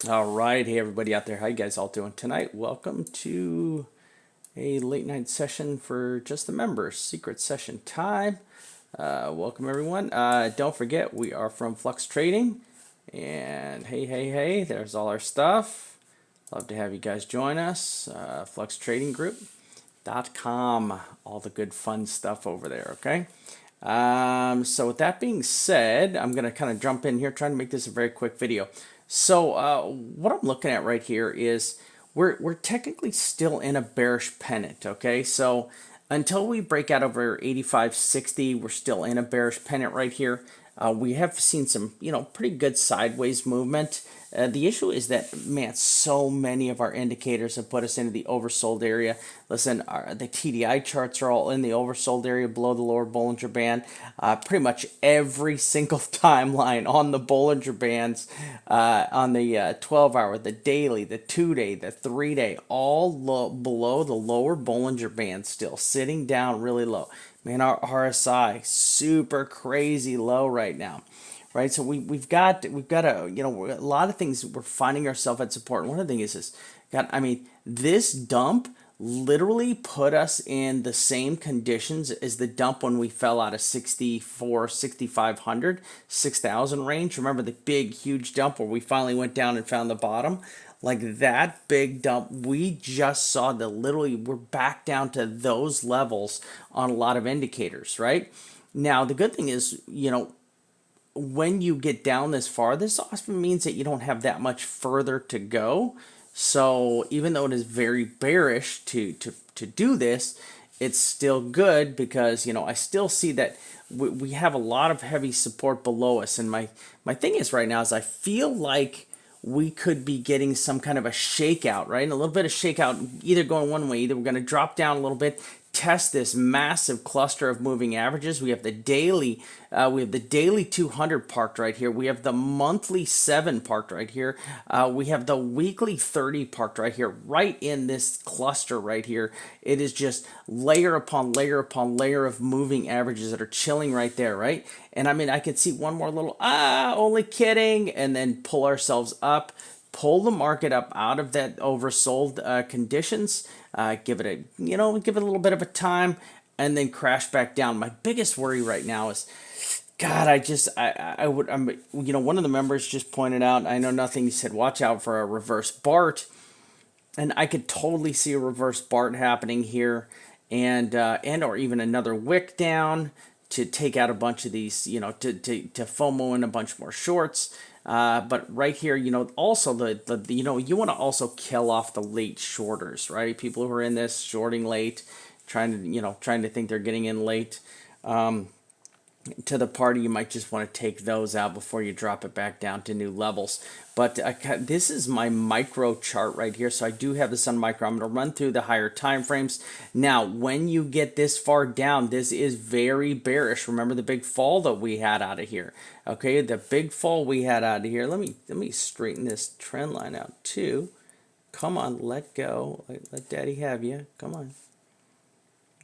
All right, hey everybody out there, how you guys all doing tonight? Welcome to a late night session for just the members, secret session time. Welcome everyone. Don't forget we are from Flux Trading, and hey, there's all our stuff. Love to have you guys join us. FluxTradingGroup.com, all the good fun stuff over there. Okay. So with that being said, I'm going to kind of jump in here, trying to make this a very quick video. So what I'm looking at right here is we're technically still in a bearish pennant. Okay, so until we break out over 85.60, we're still in a bearish pennant right here. We have seen some, pretty good sideways movement. The issue is that, man, so many of our indicators have put us into the oversold area. Listen, the TDI charts are all in the oversold area below the lower Bollinger Band. Pretty much every single timeline on the Bollinger Bands, on the 12-hour, the daily, the 2-day, the 3-day, all below the lower Bollinger Band still, sitting down really low. Man, our RSI super crazy low right now, right? So we've got a a lot of things we're finding ourselves at support. And one of the things is, God, I mean, this dump literally put us in the same conditions as the dump when we fell out of 64, 6,500, 6,000 range. Remember the big, huge dump where we finally went down and found the bottom? Like that big dump, we just saw that literally we're back down to those levels on a lot of indicators, right? Now, the good thing is, when you get down this far, this often means that you don't have that much further to go. So even though it is very bearish to do this, it's still good because I still see that we have a lot of heavy support below us. And my thing is right now is I feel like we could be getting some kind of a shakeout, right? And a little bit of shakeout, either going one way, either we're going to drop down a little bit, test this massive cluster of moving averages. We have the daily 200 parked right here. We have the monthly 7 parked right here. We have the weekly 30 parked right here, right in this cluster right here. It is just layer upon layer upon layer of moving averages that are chilling right there, right? And I mean, I could see one more little, only kidding, and then pull ourselves up, pull the market up out of that oversold conditions, give it a little bit of a time, and then crash back down. My biggest worry right now is, God, one of the members just pointed out, I know nothing, he said, watch out for a reverse BART. And I could totally see a reverse BART happening here, and or even another wick down to take out a bunch of these, to FOMO in a bunch more shorts. But right here, also you want to also kill off the late shorters, right? People who are in this shorting late, trying to think they're getting in late to the party, you might just want to take those out before you drop it back down to new levels. But this is my micro chart right here, so I do have this on micro. I'm going to run through the higher time frames. Now, when you get this far down, this is very bearish. Remember the big fall that we had out of here. Okay, the big fall we had out of here. Let me straighten this trend line out too. Come on, let go. Let daddy have you. Come on.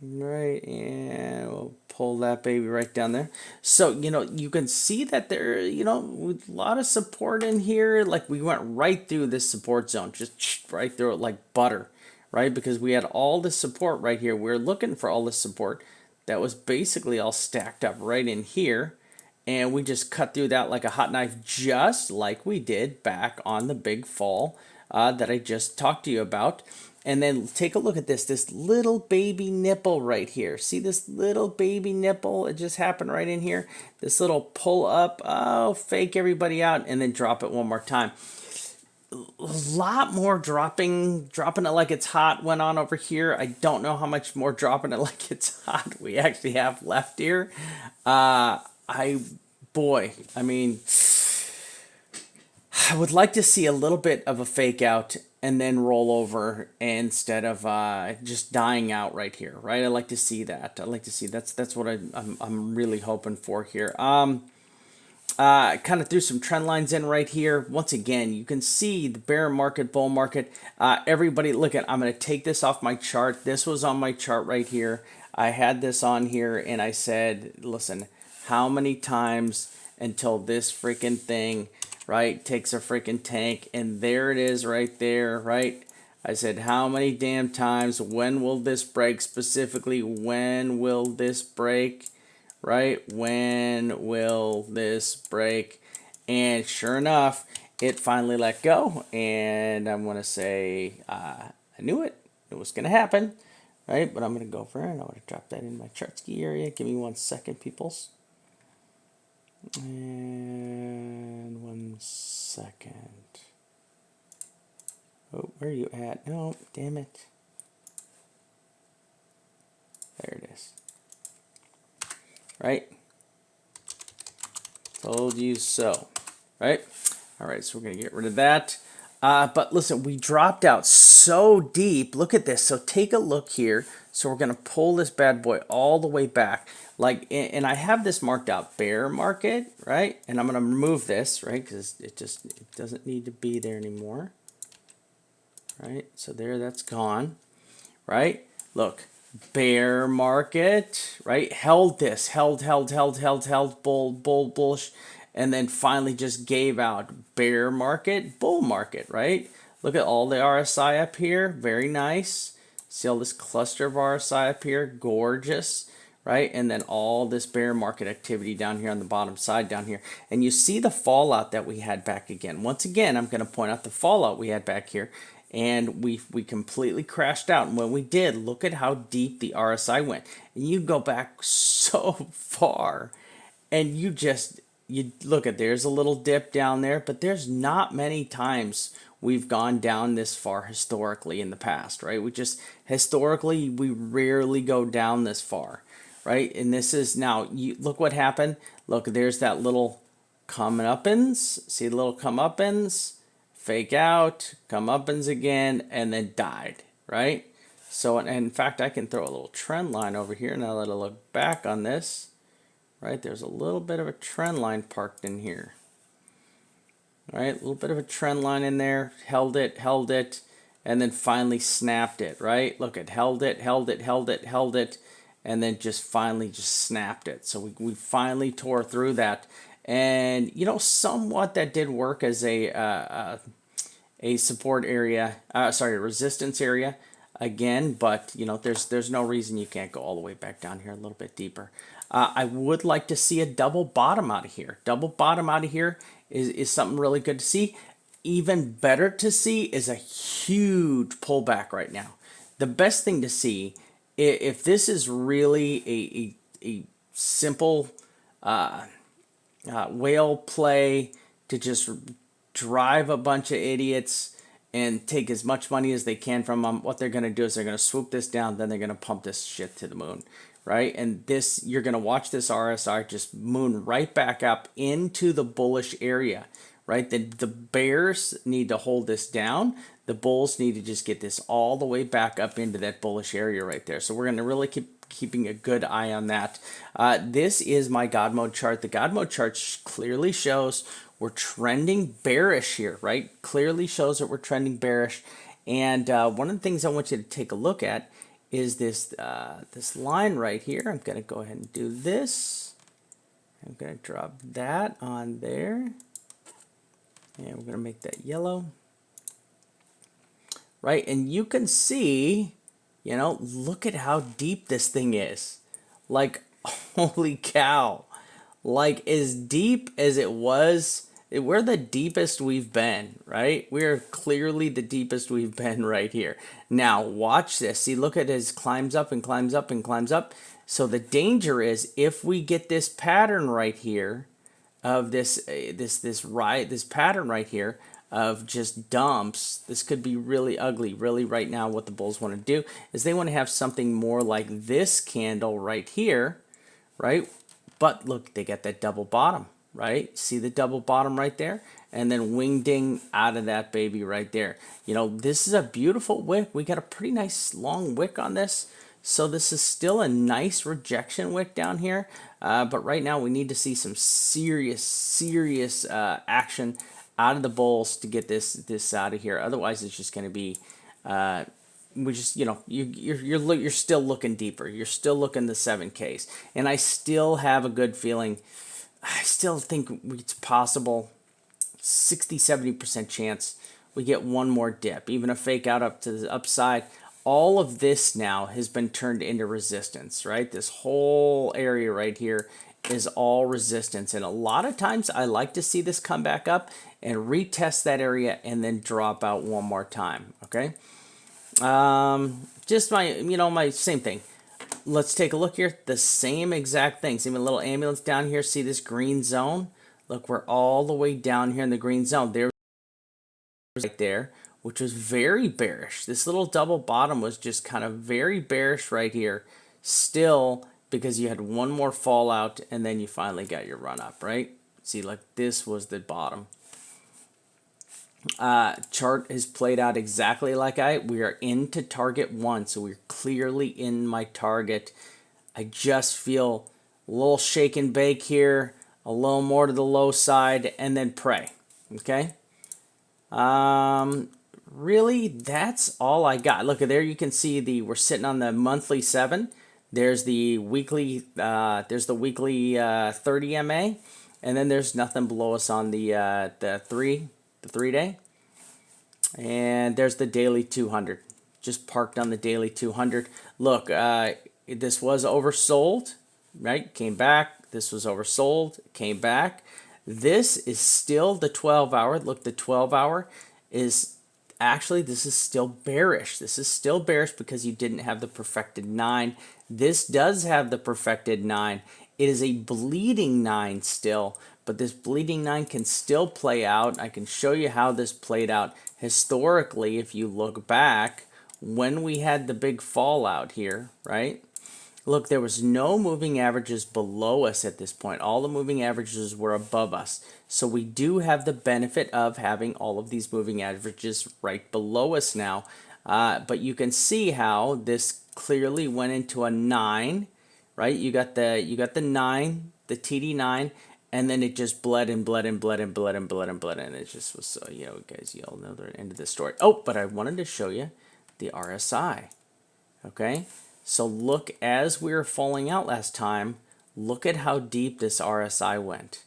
Right, and we'll pull that baby right down there. So, you can see that there, with a lot of support in here. Like we went right through this support zone, just right through it like butter, right? Because we had all this support right here. We're looking for all this support that was basically all stacked up right in here. And we just cut through that like a hot knife, just like we did back on the big fall that I just talked to you about. And then take a look at this little baby nipple right here. See this little baby nipple? It just happened right in here. This little pull up, fake everybody out, and then drop it one more time. A lot more dropping it like it's hot went on over here. I don't know how much more dropping it like it's hot we actually have left here. I mean, I would like to see a little bit of a fake out and then roll over instead of just dying out right here, right? I like to see that. I like to see that's what I'm really hoping for here. Kind of threw some trend lines in right here. Once again, you can see the bear market, bull market. Everybody, look at. I'm going to take this off my chart. This was on my chart right here. I had this on here, and I said, listen, how many times until this freaking thing right? Takes a freaking tank, and there it is right there, right? I said, how many damn times? When will this break? Specifically, when will this break? Right? When will this break? And sure enough, it finally let go. And I'm going to say, I knew it. It was going to happen. Right? But I'm going to go for it. I'm going to drop that in my chart ski area. Give me 1 second, peoples. And 1 second. Oh, where are you at? No, damn it. There it is. Right? Told you so. Right? All right, so we're going to get rid of that. But listen, we dropped out so deep. Look at this. So take a look here. So we're going to pull this bad boy all the way back. Like, and I have this marked out, bear market, right? And I'm going to remove this, right? Because it doesn't need to be there anymore. Right? So there, that's gone. Right? Look, bear market, right? Held this, held, bull, bullish, and then finally just gave out bear market, bull market, right? Look at all the RSI up here, very nice. See all this cluster of RSI up here, gorgeous, right? And then all this bear market activity down here on the bottom side down here. And you see the fallout that we had back again. Once again, I'm going to point out the fallout we had back here. And we completely crashed out. And when we did, look at how deep the RSI went. And you go back so far, and you look at, there's a little dip down there, but there's not many times we've gone down this far historically in the past, right? Historically, we rarely go down this far, right? And this is now, look what happened. Look, there's that little comeuppance. See the little comeuppance? Fake out, comeuppance again, and then died, right? So, and in fact, I can throw a little trend line over here now that I look back on this, right? There's a little bit of a trend line parked in here, right? A little bit of a trend line in there, held it, and then finally snapped it, right? Look, it held it, and then just finally just snapped it. So we finally tore through that. And, you know, somewhat that did work as a support area, resistance area again, but, you know, there's no reason you can't go all the way back down here a little bit deeper. I would like to see a double bottom out of here. Double bottom out of here is something really good to see. Even better to see is a huge pullback right now. The best thing to see, if this is really a simple whale play to just drive a bunch of idiots and take as much money as they can from them, what they're going to do is they're going to swoop this down, then they're going to pump this shit to the moon, right? And this, you're going to watch this RSI just moon right back up into the bullish area, right? The bears need to hold this down. The bulls need to just get this all the way back up into that bullish area right there. So we're going to really keeping a good eye on that. This is my God mode chart. The God mode chart clearly shows we're trending bearish here, right? Clearly shows that we're trending bearish. And one of the things I want you to take a look at is this this line right here. I'm going to go ahead and do this. I'm going to drop that on there. And we're going to make that yellow. Right, and you can see, you know, look at how deep this thing is. Like, holy cow. Like, as deep as it was, we're the deepest we've been, right? We're clearly the deepest we've been right here. Now, watch this. See, look at it as climbs up and climbs up and climbs up. So the danger is if we get this pattern right here of this pattern right here of just dumps, this could be really ugly. Really, right now what the bulls want to do is they want to have something more like this candle right here, right? But look, they got that double bottom, right? See the double bottom right there? And then wing ding out of that baby right there. You know, this is a beautiful wick. We got a pretty nice long wick on this. So this is still a nice rejection wick down here. But right now we need to see some serious action out of the bulls to get this out of here. Otherwise, it's just going to be, we just, you know, you're still looking deeper. You're still looking the 7Ks, and I still have a good feeling. I still think it's possible 60-70% chance we get one more dip, even a fake out up to the upside. All of this now has been turned into resistance, right? This whole area right here is all resistance. And a lot of times I like to see this come back up and retest that area and then drop out one more time, okay? Just my same thing. Let's take a look here. The same exact thing. See my little ambulance down here? See this green zone? Look, we're all the way down here in the green zone. There's right there, which was very bearish. This little double bottom was just kind of very bearish right here. Still, because you had one more fallout and then you finally got your run up, right? See, like this was the bottom. Chart has played out exactly like we are into target 1, so we're clearly in my target. I just feel a little shake and bake here, a little more to the low side, and then pray. Okay. Really, that's all I got. Look at there. You can see we're sitting on the monthly 7. There's the weekly. There's the weekly 30 MA, and then there's nothing below us on the 3-day. And there's the daily 200, just parked on the daily 200. Look, this was oversold, right? Came back. This was oversold, came back. This is still the 12-hour. Look, the 12-hour is actually, this is still bearish. This is still bearish because you didn't have the perfected 9. This does have the perfected 9. It is a bleeding 9 still, but this bleeding 9 can still play out. I can show you how this played out historically if you look back when we had the big fallout here, right? Look, there was no moving averages below us at this point. All the moving averages were above us. So we do have the benefit of having all of these moving averages right below us now. But you can see how this clearly went into a 9, right? You got the 9, the TD9, and then it just bled and bled and bled and bled and bled and bled, and it just was so, guys, you all know the end of the story. Oh, but I wanted to show you the RSI. Okay, so look, as we were falling out last time, look at how deep this RSI went,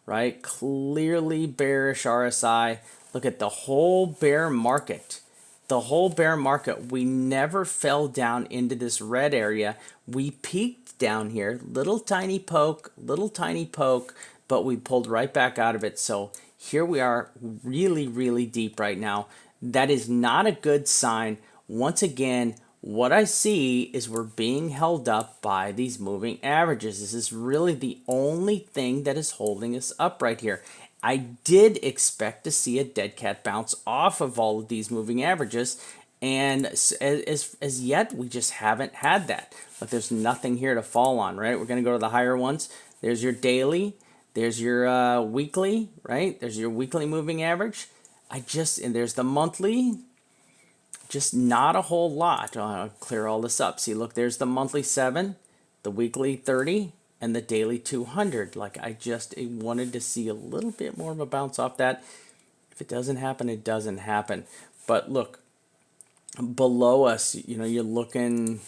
right? Clearly bearish RSI. Look at the whole bear market. The whole bear market, we never fell down into this red area. We peaked down here, little tiny poke, but we pulled right back out of it. So here we are, really, really deep right now. That is not a good sign. Once again, what I see is we're being held up by these moving averages. This is really the only thing that is holding us up right here. I did expect to see a dead cat bounce off of all of these moving averages, and as yet we just haven't had that. But there's nothing here to fall on, right? We're going to go to the higher ones. There's your daily, there's your weekly, right? There's your weekly moving average. And there's the monthly. Just not a whole lot. I'll clear all this up. See, look, there's the monthly 7, the weekly 30, and the daily 200. Like, I just wanted to see a little bit more of a bounce off that. If it doesn't happen, it doesn't happen. But look, below us, you're looking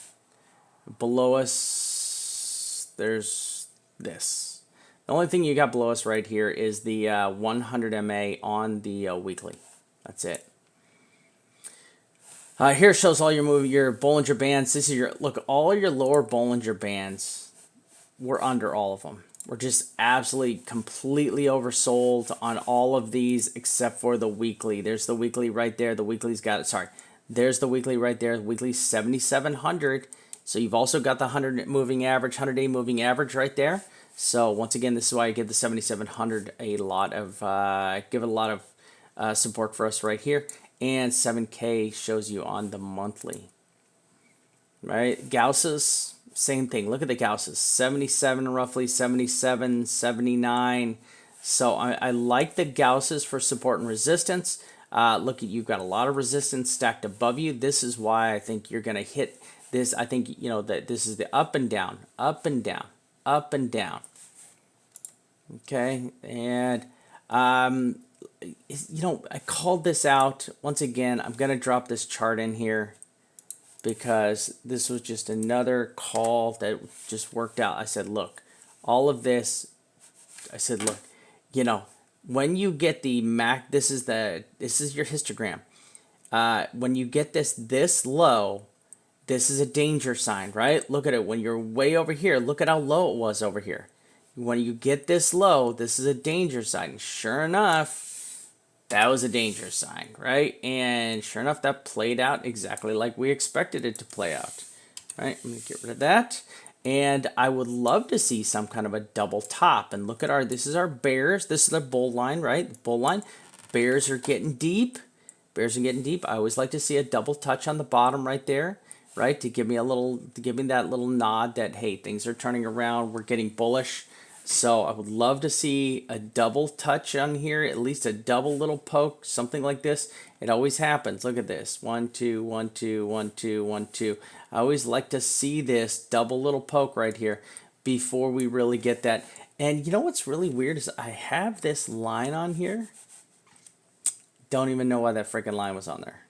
below us, there's this. The only thing you got below us right here is the 100 MA on the weekly. That's it. Here shows all your Bollinger Bands. This is look, all your lower Bollinger Bands, we're under all of them. We're just absolutely completely oversold on all of these except for the weekly. There's the weekly right there. The weekly's got it. Sorry. There's the weekly right there. The weekly's 7,700. So you've also got the 100 moving average, 100-day moving average right there. So once again, this is why I give the 7,700 a lot of support for us right here. And 7K shows you on the monthly, right? Gausses, same thing. Look at the Gausses, 77 roughly, 77, 79. So I like the Gausses for support and resistance. Look, you've got a lot of resistance stacked above you. This is why I think you're going to hit this. I think, that this is the up and down, up and down, up and down. Okay, and I called this out. Once again, I'm going to drop this chart in here because this was just another call that just worked out. I said, look, all of this, I said, look, when you get the Mac, this is your histogram. When you get this low, this is a danger sign, right? Look at it. When you're way over here, look at how low it was over here. When you get this low, this is a danger sign. Sure enough, that was a danger sign, right? And sure enough, that played out exactly like we expected it to play out, right? I'm going to get rid of that. And I would love to see some kind of a double top. And look at this is our bears. This is the bull line, right? The bull line. Bears are getting deep. Bears are getting deep. I always like to see a double touch on the bottom right there, right? To give me that little nod that, hey, things are turning around. We're getting bullish. So I would love to see a double touch on here, at least a double little poke, something like this. It always happens. Look at this. 1, 2, 1, 2, 1, 2, 1, 2. I always like to see this double little poke right here before we really get that. And you know what's really weird is I have this line on here. Don't even know why that freaking line was on there.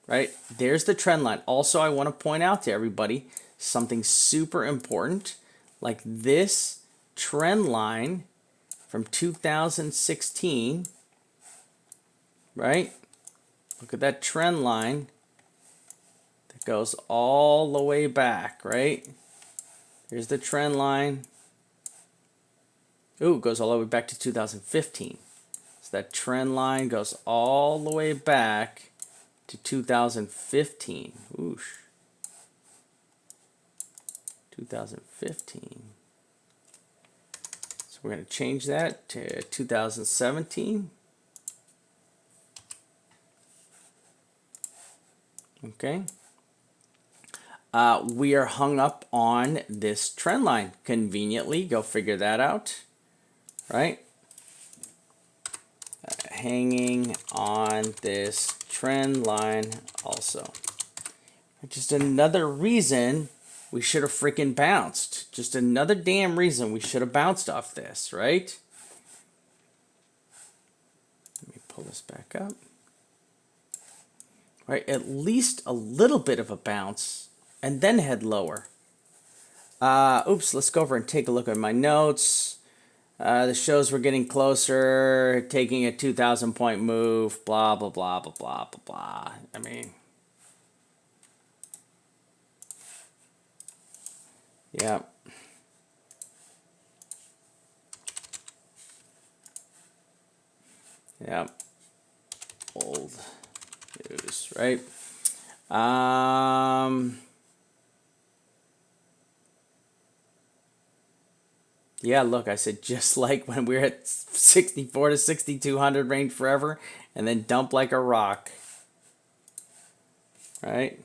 Right? There's the trend line. Also, I want to point out to everybody something super important, like this trend line from 2016, right? Look at that trend line that goes all the way back, right? Here's the trend line. Ooh, it goes all the way back to 2015. So that trend line goes all the way back to 2015. Oosh. 2015. We're going to change that to 2017. Okay. We are hung up on this trend line. Conveniently, go figure that out. Right? Hanging on this trend line also. Just another reason we should have freaking bounced. Just another damn reason we should have bounced off this, right? Let me pull this back up. Right, at least a little bit of a bounce and then head lower. Oops, let's go over and take a look at my notes. This shows we're getting closer, taking a 2,000 point move, blah, blah, blah, blah, blah, blah, blah. I mean, yeah. Yeah. Old news, right? Yeah, look, I said just like when we were at 64 to 6,200 range forever and then dump like a rock. Right?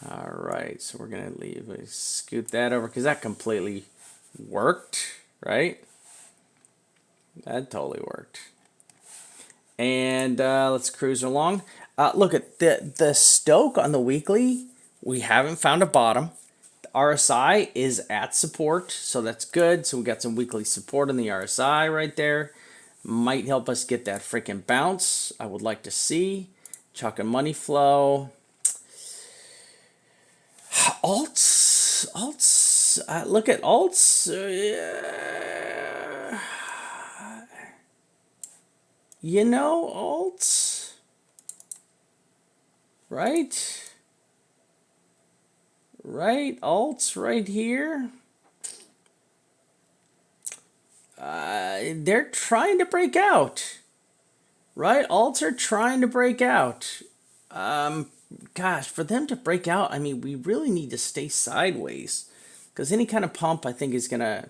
All right, so we're going to scoot that over because that completely worked, right? That totally worked. And let's cruise along. Look at the Stoke on the weekly. We haven't found a bottom. The RSI is at support, so that's good. So we got some weekly support on the RSI right there. Might help us get that freaking bounce. I would like to see. Chalk and money flow. Alts. Look at alts. You know, alts. Right? Right? Alts right here. They're trying to break out. Right? Alts are trying to break out. Gosh, for them to break out, I mean, we really need to stay sideways. Because any kind of pump, I think, is going to...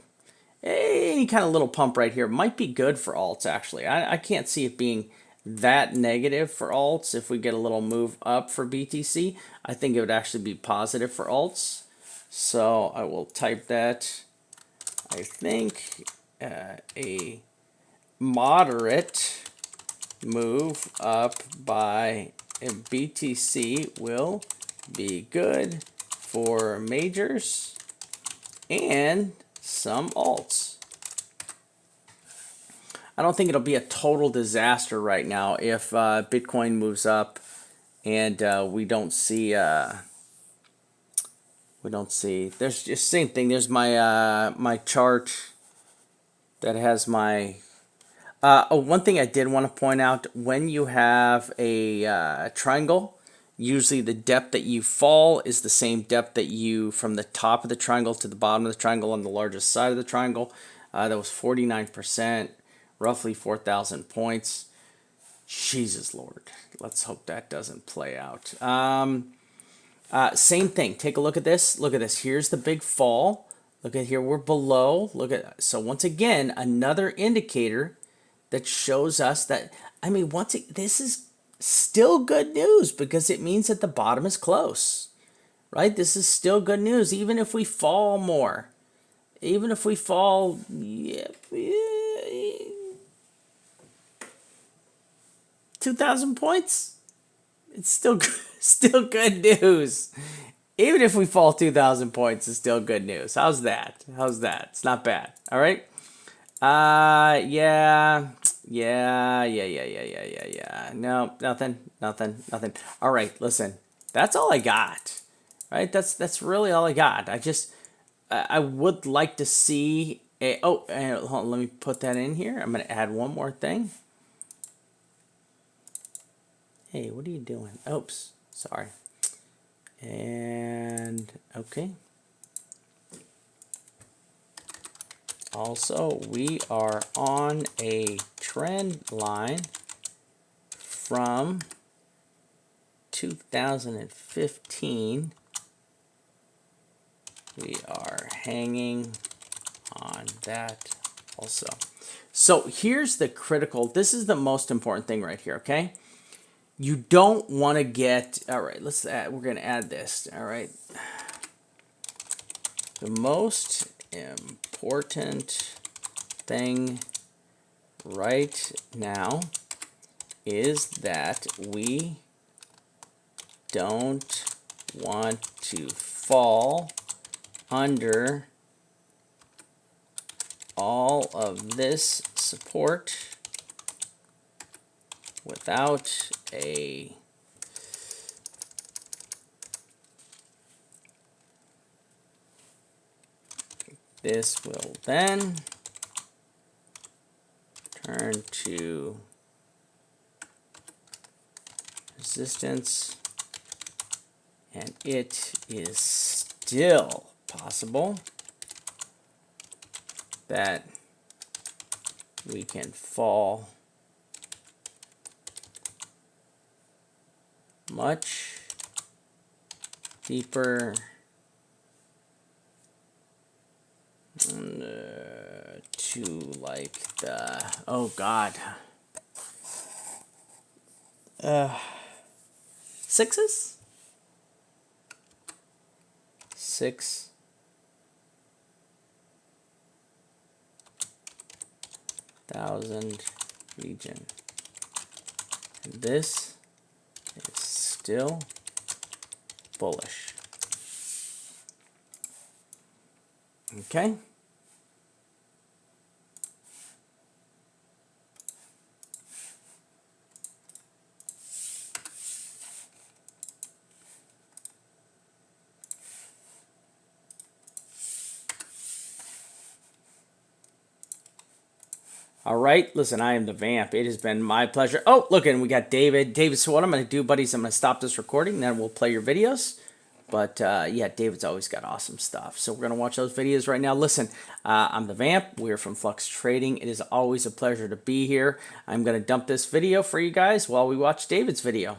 Any kind of little pump right here might be good for alts, actually. I can't see it being that negative for alts. If we get a little move up for BTC, I think it would actually be positive for alts. So I will type that. I think a moderate move up by BTC will be good for majors and some alts. I don't think it'll be a total disaster right now if Bitcoin moves up and we don't see We don't see. There's just same thing. There's my my chart that has my. One thing I did want to point out: when you have a triangle, usually the depth that you fall is the same depth that you from the top of the triangle to the bottom of the triangle on the largest side of the triangle. That was 49%, roughly 4,000 points. Jesus Lord, let's hope that doesn't play out. Same thing. Take a look at this. Look at this. Here's the big fall. Look at here. We're below. Look at so once again another indicator that shows us that. I mean, this is still good news because it means that the bottom is close, right? This is still good news, even if we fall more, even if we fall. 2,000 points. It's still still good news. Even if we fall 2,000 points, it's still good news. How's that? How's that? It's not bad. All right. Yeah. No, nothing. All right, listen. That's all I got. Right? That's really all I got. I would like to see a. Oh, hold on, let me put that in here. I'm gonna add one more thing. Hey, what are you doing? Oops, sorry. And okay. Also, we are on a trend line from 2015. We are hanging on that also. So here's the critical, this is the most important thing right here, okay? You don't want to get, all right, let's add, we're going to add this, all right? The most important thing right now is that we don't want to fall under all of this support without a this will then turn to resistance, and it is still possible that we can fall much deeper to like the, oh God, sixes? 6,000 region. And this is still bullish. Okay. All right, listen, I am the Vamp. It has been my pleasure. Oh, look, and we got David. David, so what I'm going to do, buddies, I'm going to stop this recording, then we'll play your videos. But, yeah, David's always got awesome stuff. So we're going to watch those videos right now. Listen, I'm the Vamp. We're from Flux Trading. It is always a pleasure to be here. I'm going to dump this video for you guys while we watch David's video.